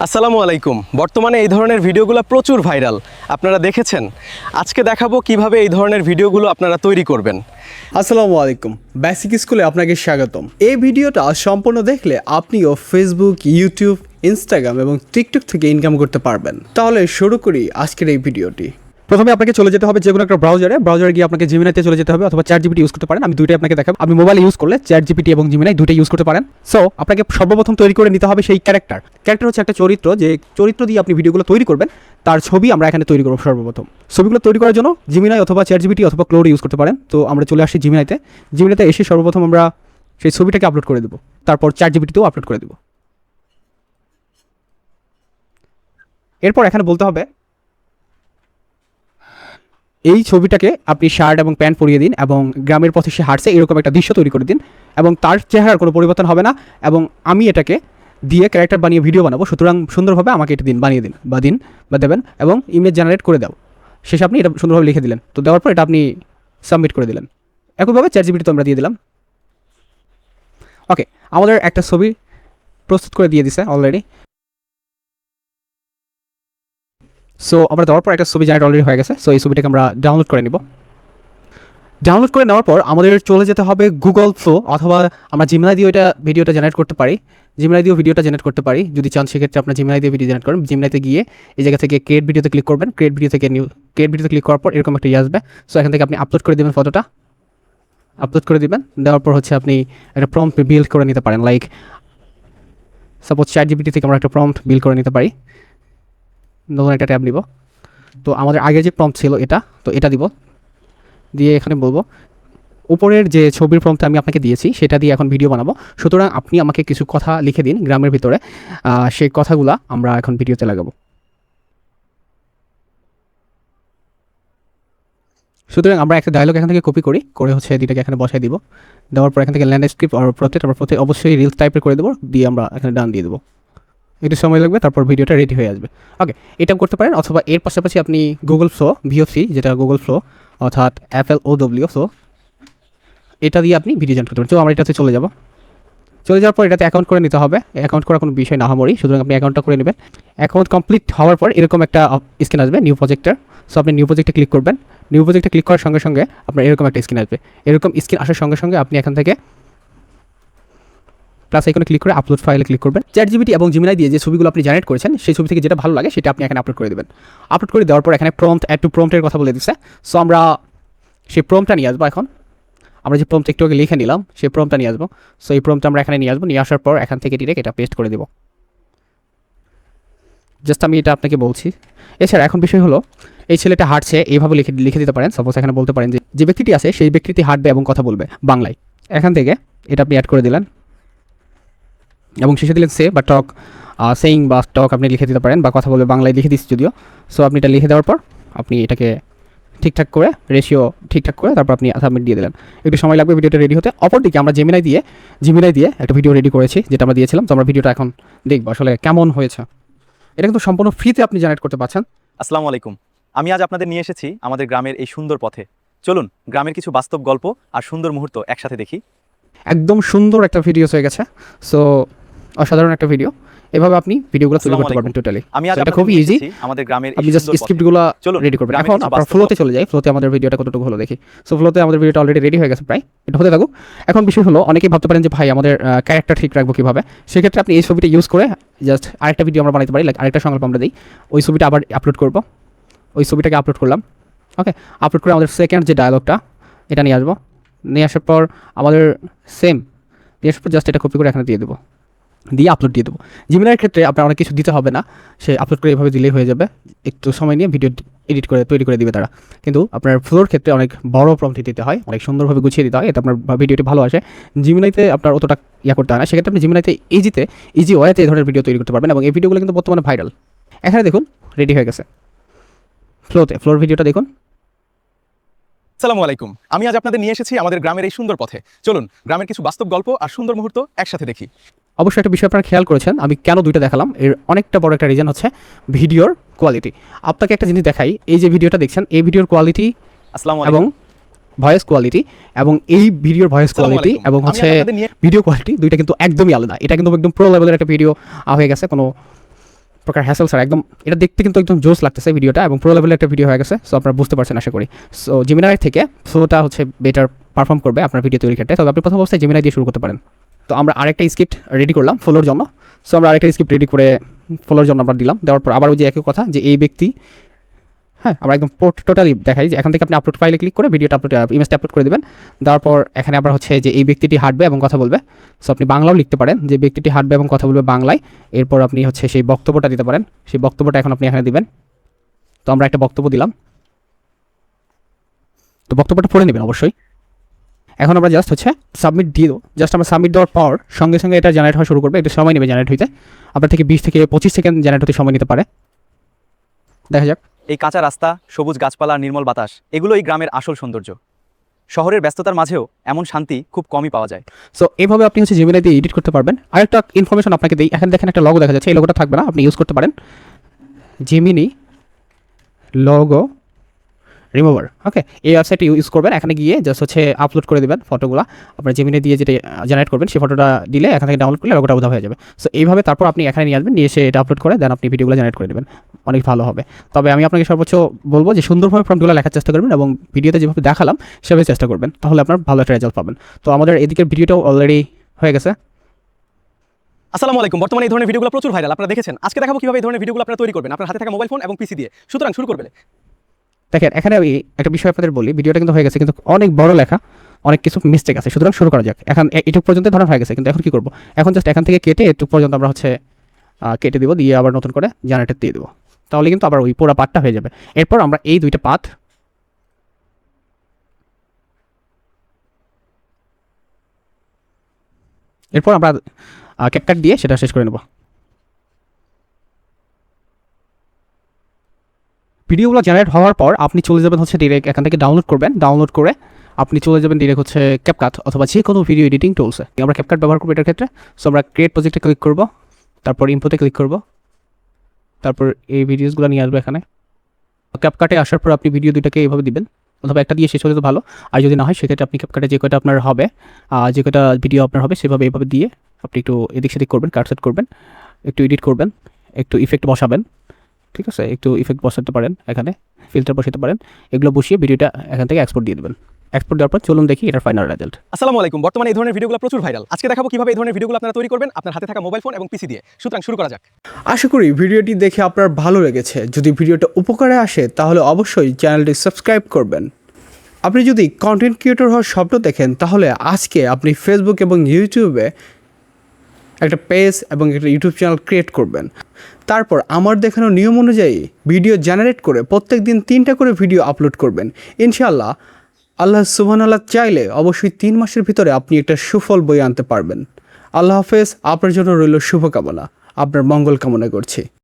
আসসালামু আলাইকুম। বর্তমানে এই ধরনের ভিডিওগুলো প্রচুর ভাইরাল, আপনারা দেখেছেন। আজকে দেখাবো কিভাবে এই ধরনের ভিডিওগুলো আপনারা তৈরি করবেন। আসসালামু আলাইকুম, বেসিক স্কুলে আপনাকে স্বাগতম। এই ভিডিওটা সম্পূর্ণ দেখলে আপনিও ফেসবুক, ইউটিউব, ইনস্টাগ্রাম এবং টিকটক থেকে ইনকাম করতে পারবেন। তাহলে শুরু করি আজকের এই ভিডিওটি। প্রথমে আপনাকে চলে যেতে হবে যে কোনো একটা ব্রাউজারে গিয়ে আপনাকে জিমিনাইতে চলে যেতে হবে অথবা চ্যাট জিপিটি ইউজ করতে পারেন। আমি দুইটাই আপনাকে দেখাবো। আপনি মোবাইল ইউজ করলে চ্যাট জিপিটি এবং জিমিনাই দুইটাই ইউজ করতে পারেন। সো আপনাকে সর্বপ্রথম তৈরি করে নিতে হবে সেই ক্যারেক্টার হচ্ছে একটা চরিত্র, যে চরিত্র দিয়ে আপনি ভিডিওগুলো তৈরি করবেন, তার ছবি আমরা এখানে তৈরি করবো। সর্বপ্রথম ছবিগুলো তৈরি করার জন্য জিমিনাই অথবা চ্যাট জিপিটি অথবা ক্লোড ইউজ করতে পারেন। তো আমরা চলে আসছি জিমিনাইতে এসে সর্বপ্রথম আমরা সেই ছবিটাকে আপলোড করে দেবো, তারপর চ্যাট জিপিটিতেও আপলোড করে দেবো। এরপর এখানে বলতে হবে এই ছবিটাকে আপনি শার্ট এবং প্যান্ট পরিয়ে দিন এবং গ্রামের পথে সে হাঁটছে এরকম একটা দৃশ্য তৈরি করে দিন এবং তার চেহারার কোনো পরিবর্তন হবে না এবং আমি এটাকে দিয়ে ক্যারেক্টার বানিয়ে ভিডিও বানাবো। সুতরাং সুন্দরভাবে আমাকে এটা বানিয়ে দিন বা দেবেন এবং ইমেজ জেনারেট করে দাও। শেষে আপনি এটা সুন্দরভাবে লিখে দিলেন। তো দেওয়ার পর এটা আপনি সাবমিট করে দিলেন। একইভাবে চ্যাট জিপিটি তো আমরা দিয়ে দিলাম। ওকে, আমাদের একটা ছবি প্রস্তুত করে দিয়ে দিছে অলরেডি। সো আমরা দেওয়ার পর একটা ছবি জেনারেট অলরেডি হয়ে গেছে। সো এই ছবিটাকে আমরা ডাউনলোড করে নিব। ডাউনলোড করে নেওয়ার পর আমাদের চলে যেতে হবে গুগল ফ্লো, অথবা আমরা জিমিনাই দিয়ে ভিডিওটা জেনারেট করতে পারি। যদি চান সেক্ষেত্রে আপনার জিমিনাই দিয়ে ভিডিও জেনারেট করেন। জিমিনাইতে গিয়ে এই জায়গা থেকে ক্রিয়েট ভিডিওতে ক্লিক করবেন। ক্রিয়েট ভিডিওতে ক্লিক করার পর এরকম একটা আসবে। সো এখান থেকে আপনি আপলোড করে দেবেন, ফটোটা আপলোড করে দেবেন। দেওয়ার পর হচ্ছে আপনি একটা প্রম্পট বিল্ড করে নিতে পারেন। লাইক সাপোজ চ্যাট জিপিটি থেকে আমরা একটা প্রম্পট বিল্ড করে নিতে পারি। নতুন একটা ট্যাব নিব। তো আমাদের আগে যে প্রম্পট ছিল এটা দিব, দিয়ে এখানে বলবো উপরের যে ছবির প্রম্পটটা আমি আপনাকে দিয়েছি সেটা দিয়ে এখন ভিডিও বানাবো। সুতরাং আপনি আমাকে কিছু কথা লিখে দিন গ্রামের ভিতরে, সেই কথাগুলো আমরা এখন ভিডিওতে লাগাবো। সুতরাং আমরা একটা ডায়লগ এখান থেকে কপি করে হচ্ছে এটাকে এখানে বসাই দিব। দেওয়ার পর এখান থেকে ল্যান্ডস্কেপ আর প্রত্যেক অবশ্যই রিলস টাইপের করে দেবো, দিয়ে আমরা এখানে ডান দিয়ে দেবো। একটু সময় লাগবে, তারপর ভিডিওটা রেডি হয়ে আসবে। ওকে, এটা করতে পারেন। অথবা এর পাশাপাশি আপনি গুগল ফ্লো ভিওসি, যেটা গুগল ফ্লো অর্থাৎ FLOW, সো এটা দিয়ে আপনি ভিডিও জেনারেট করতে পারেন। তো আমরা এটাতে চলে যাওয়ার পর এটাতে অ্যাকাউন্ট করে নিতে হবে। অ্যাকাউন্ট করার কোনো বিষয় না হামরি, সুতরাং আপনি অ্যাকাউন্টটা করে নেবেন। অ্যাকাউন্ট কমপ্লিট হওয়ার পর এরকম একটা স্ক্রিন আসবে, নিউ প্রজেক্টর। সো আপনি নিউ প্রজেক্টে ক্লিক করবেন। নিউ প্রজেক্টে ক্লিক করার সঙ্গে সঙ্গে আপনার এরকম একটা স্ক্রিন আসবে। এরকম স্ক্রিন আসার সঙ্গে সঙ্গে আপনি এখান থেকে প্লাস আইকনে ক্লিক করে আপলোড ফাইলে ক্লিক করবেন। চ্যাট জিপিটি এবং জিমিনাই দিয়ে যে ছবিগুলো আপনি জেনারেট করেছেন সেই ছবি থেকে যেটা ভালো লাগে সেটা আপনি এখানে আপলোড করে দেবেন। আপলোড করে দেওয়ার পর এখানে অ্যাড টু প্রম্পটের কথা বলে দিচ্ছে। সো আমরা সেই প্রম্পটটা নিয়ে আসবো। এখন আমরা যে প্রম্পট একটু আগে লিখে নিলাম সেই প্রম্পটটা নিয়ে আসবো। সো এই প্রম্পটটা আমরা এখানে নিয়ে আসবো। নিয়ে আসার পর এখান থেকে ডিরেক্ট এটা পেস্ট করে দেবো। জাস্ট আমি এটা আপনাকে বলছি। এছাড়া এখন বিষয় হলো এই ছেলেটা হাঁটছে, এইভাবে লিখে দিতে পারেন। সাপোজ এখানে বলতে পারেন যে ব্যক্তিটি আছে সেই ব্যক্তিটি হাঁটবে এবং কথা বলবে বাংলায়। এখান থেকে এটা আপনি অ্যাড করে দিলেন এবং শেষে দিলেন সে বা টক, সেইং বা টক আপনি লিখে দিতে পারেন, বা কথা বলবে বাংলায় লিখে দিচ্ছি যদিও। সো আপনি এটা লিখে দেওয়ার পর আপনি এটাকে ঠিকঠাক করে রেশিও ঠিকঠাক করে তারপর আপনি সাবমিট দিয়ে দিলেন। একটু সময় লাগবে ভিডিওটা রেডি হতে। অপরদিকে আমরা জিমিনাই দিয়ে একটা ভিডিও রেডি করেছি, যেটা আমরা দিয়েছিলাম। তো আমরা ভিডিওটা এখন দেখবো আসলে কেমন হয়েছে। এটা কিন্তু সম্পূর্ণ ফ্রিতে আপনি জেনারেট করতে পারছেন। আসসালামু আলাইকুম। আমি আজ আপনাদের নিয়ে এসেছি আমাদের গ্রামের এই সুন্দর পথে। চলুন গ্রামের কিছু বাস্তব গল্প আর সুন্দর মুহূর্ত একসাথে দেখি। একদম সুন্দর একটা ভিডিও হয়ে গেছে। সো অসাধারণ একটা ভিডিও। এভাবে আপনি ভিডিওগুলো তৈরি করতে পারবেন টোটালি। আমি আজ এটা খুবই ইজি। আমাদের গ্রামের আপনি জাস্ট স্ক্রিপ্টগুলো রেডি করবেন। এখন আমরা ফ্লোতে চলে যাই। ফ্লোতে আমাদের ভিডিওটা কতটুকু হলো দেখি। সো ফ্লোতে আমাদের ভিডিওটা অলরেডি রেডি হয়ে গেছে প্রায়। এটা হতে থাকুক। এখন বিষয় হলো অনেকেই ভাবতে পারেন যে ভাই আমাদের ক্যারেক্টার ঠিক রাখবো কীভাবে। সেক্ষেত্রে আপনি এই ছবিটা ইউজ করে জাস্ট আরেকটা ভিডিও আমরা বানাতে পারি। লাইক আরেকটা সংলাপ আমরা দিই, ওই ছবিটা আবার আপলোড করব। ওই ছবিটাকে আপলোড করলাম। ওকে, আপলোড করে আমাদের সেকেন্ড যে ডায়লগটা এটা নিয়ে আসবো। নিয়ে আসার পর আমাদের নিয়ে আসার পর জাস্ট এটা কপি করে এখানে দিয়ে দেবো, দিয়ে আপলোড দিয়ে দেবো। জিমিনাইয়ের ক্ষেত্রে আপনার অনেক কিছু দিতে হবে না, সে আপলোড করে এভাবে দিলেই হয়ে যাবে। একটু সময় নিয়ে ভিডিও এডিট করে তৈরি করে দিবে তারা। কিন্তু আপনার ফ্লোর ক্ষেত্রে অনেক বড় প্রম্পট দিতে হয়, অনেক সুন্দরভাবে গুছিয়ে দিতে হয়, এতে আপনার ভিডিওটি ভালো আসে। জিমিনাইতে আপনার অতটা করতে হয় না। সেক্ষেত্রে আপনি জিমিনাইতে ইজি ওয়েতে এই ধরনের ভিডিও তৈরি করতে পারবেন এবং এই ভিডিওগুলো কিন্তু বর্তমানে ভাইরাল। এখানে দেখুন রেডি হয়ে গেছে। ফ্লোর ভিডিওটা দেখুন। আসসালামু আলাইকুম। আমি আজ আপনাদের নিয়ে এসেছি আমাদের গ্রামের এই সুন্দর পথে। চলুন গ্রামের কিছু বাস্তব গল্প আর সুন্দর মুহূর্ত একসাথে দেখি। অবশ্যই একটা বিষয় আপনারা খেয়াল করেছেন, আমি কেন দুইটা দেখালাম, এর অনেকটা বড় একটা রিজন হচ্ছে ভিডিওর কোয়ালিটি। আপনাকে একটা জিনিস দেখাই, এই যে ভিডিওটা দেখছেন এই ভিডিওর কোয়ালিটি এবং ভয়েস কোয়ালিটি এবং এই ভিডিওর ভয়েস কোয়ালিটি এবং হচ্ছে ভিডিও কোয়ালিটি দুইটা কিন্তু একদমই আলাদা। এটা কিন্তু একদম প্রো লেভেলের একটা ভিডিও হয়ে গেছে, কোনো প্রকার হ্যাসেল স্যার একদম এটা দেখতে কিন্তু একদম জোস লাগতেছে ভিডিওটা এবং প্রো লেভেলের একটা ভিডিও হয়ে গেছে। সো আপনারা বুঝতে পারছেন আশা করি। সো জেমিনাই থেকে ফ্লোটা হচ্ছে বেটার পারফর্ম করবে আপনার ভিডিও তৈরির ক্ষেত্রে। তবে আপনি প্রথম অবস্থায় জেমিনাই দিয়ে শুরু করতে পারেন। তো আমরা আরেকটা স্ক্রিপ্ট রেডি করলাম ফ্লোর জন্য। সো আমরা আরেকটা স্ক্রিপ্ট রেডি করে ফ্লোর জন্য আমরা দিলাম, দেওয়ার পর আবার ওই যে একই কথা যে এই ব্যক্তি, হ্যাঁ আমরা একদম টোটালি দেখাই যে এখান থেকে আপনি আপলোড ফাইলে ক্লিক করে ভিডিওটা ইমেজটা আপলোড করে দেবেন। দেওয়ার পর এখানে আবার হচ্ছে যে এই ব্যক্তিটি হাঁটবে এবং কথা বলবে। সো আপনি বাংলাও লিখতে পারেন যে ব্যক্তিটি হাঁটবে এবং কথা বলবে বাংলায়। এরপর আপনি হচ্ছে সেই বক্তব্যটা দিতে পারেন, সেই বক্তব্যটা এখন আপনি এখানে দিবেন। তো আমরা একটা বক্তব্য দিলাম, তো বক্তব্যটা পড়ে নেবেন অবশ্যই। এখন আমরা জাস্ট হচ্ছে সাবমিট দিয়ে দেবো। জাস্ট আমরা সাবমিট দেওয়ার পর সঙ্গে সঙ্গে এটা জেনারেট হওয়া শুরু করবে। একটু সময় নেবে জেনারেট হইতে, আপনার থেকে 20 থেকে 25 সেকেন্ড জেনারেট হতে সময় নিতে পারে। দেখা যাক। এই কাঁচা রাস্তা, সবুজ গাছপালা আর নির্মল বাতাস, এগুলো এই গ্রামের আসল সৌন্দর্য। শহরের ব্যস্ততার মাঝেও এমন শান্তি খুব কমই পাওয়া যায়। সো এইভাবে আপনি হচ্ছে জেমিনাই দিয়ে এডিট করতে পারবেন। আরেকটা ইনফরমেশন আপনাকে দিই, এখানে দেখেন একটা লগো দেখা যাচ্ছে, এই লোগোটা থাকবে না, আপনি ইউজ করতে পারেন জেমিনি লগো রিমুভার। ওকে, এই ওয়েবসাইটে ইউজ করবেন। এখানে গিয়ে জাস্ট হচ্ছে আপলোড করে দেবেন ফটোগুলো। আপনার জেমিনি দিয়ে যেটা জেনারেট করবেন সেই ফটোটা দিলে এখান থেকে ডাউনলোড করলে লোগোটা উধাও হয়ে যাবে। সো এইভাবে তারপর আপনি এখানে নিয়ে আসবেন, নিয়ে এসে এটা আপলোড করে দেন আপনি ভিডিওগুলো জেনারেট করে দেবেন, অনেক ভালো হবে। তবে আমি আপনাকে সর্বোচ্চ বলবো যে সুন্দরভাবে প্রম্পটগুলো লেখার চেষ্টা করবেন এবং ভিডিওতে যেভাবে দেখালাম সেভাবে চেষ্টা করবেন, তাহলে আপনার ভালো একটা রেজাল্ট পাবেন। তো আমাদের এদিকের ভিডিওটাও অলরেডি হয়ে গেছে। আসসালামু আলাইকুম। বর্তমানে এই ধরনের ভিডিওগুলো প্রচুর ভাইরাল, আপনারা দেখেছেন। আজকে দেখাবো কিভাবে এই ধরনের ভিডিওগুলো আপনারা তৈরি করবেন আপনার হাতে থাকা মোবাইল ফোন এবং পিসি দিয়ে। সুতরাং শুরু করবেন। দেখেন এখানে আমি একটা বিষয় আপনাদের বলি, ভিডিওটা কিন্তু হয়ে গেছে কিন্তু অনেক বড় লেখা, অনেক কিছু মিস্টেক আছে। সুতরাং শুরু করা যাক। এখন এটুক পর্যন্ত ধরনের হয়ে গেছে, কিন্তু এখন কি করবো, এখন জাস্ট এখান থেকে কেটে এটুক পর্যন্ত আমরা হচ্ছে কেটে দিব, দিয়ে আবার নতুন করে জেনারেটর দিয়ে দেবো, তাহলে কিন্তু আবার ওই পুরো পার্টটা হয়ে যাবে। এরপর আমরা এই দুইটা পাথ এরপর আমরা ক্যাপকাট দিয়ে সেটা শেষ করে নেব। ভিডিওগুলো জেনারেট হওয়ার পর আপনি চলে যাবেন হচ্ছে ডিরেক্ট এখান থেকে ডাউনলোড করবেন। ডাউনলোড করে আপনি চলে যাবেন ডিরেক্ট হচ্ছে ক্যাপকাট অথবা যে কোনো ভিডিও এডিটিং টুলসে। আমরা ক্যাপকাট ব্যবহার করবো এটার ক্ষেত্রে। সো আমরা ক্রিয়েট প্রজেক্টে ক্লিক করব, তারপর ইম্পোর্টে ক্লিক করব, তারপর এই ভিডিওসগুলো নিয়ে আসবো এখানে। ক্যাপকাটে আসার পর আপনি ভিডিও দুইটাকে এইভাবে দিবেন, অথবা একটা দিয়ে শেষ হলে তো ভালো, আর যদি না হয় সেক্ষেত্রে আপনি ক্যাপকাটে যে কয়টা আপনার হবে, যে কয়টা ভিডিও আপনার হবে সেভাবে এইভাবে দিয়ে আপনি একটু এদিক সেদিক করবেন, কাট সেট করবেন, একটু এডিট করবেন, একটু ইফেক্ট বসাবেন। ঠিক আছে, একটু ইফেক্ট বসাতে পারেন, এখানে ফিল্টার বসাতে পারেন। এগুলো বসিয়ে ভিডিওটা এখান থেকে এক্সপোর্ট দিয়ে দেবেন। এক্সপোর্ট দেওয়ার পর চলুন দেখি এটার ফাইনাল রেজাল্ট। আসসালামু আলাইকুম। বর্তমানে এই ধরনের ভিডিওগুলো প্রচুর ভাইরাল, আজকে দেখাবো কিভাবে এই ধরনের ভিডিওগুলো আপনারা তৈরি করবেন আপনার হাতে থাকা মোবাইল ফোন এবং পিসি দিয়ে। সুতরাং শুরু করা যাক। আশা করি ভিডিওটি দেখে আপনার ভালো লেগেছে। যদি ভিডিওটা উপকারে আসে তাহলে অবশ্যই চ্যানেলটি সাবস্ক্রাইব করবেন। আপনি যদি কন্টেন্ট ক্রিয়েটর হওয়ার স্বপ্ন দেখেন তাহলে আজকে আপনি ফেসবুক এবং ইউটিউবে একটা পেজ এবং একটা ইউটিউব চ্যানেল ক্রিয়েট করবেন। তারপর আমার দেখানো নিয়ম অনুযায়ী ভিডিও জেনারেট করে প্রত্যেক দিন 3টা করে ভিডিও আপলোড করবেন। ইনশাআল্লাহ আল্লাহ সুবহানাল্লাহ চাইলে অবশ্যই 3 মাসের ভিতরে আপনি একটা সুফল বয়ে আনতে পারবেন। আল্লাহ হাফেজ। আপনার জন্য রইল শুভকামনা, আপনার মঙ্গল কামনা করছি।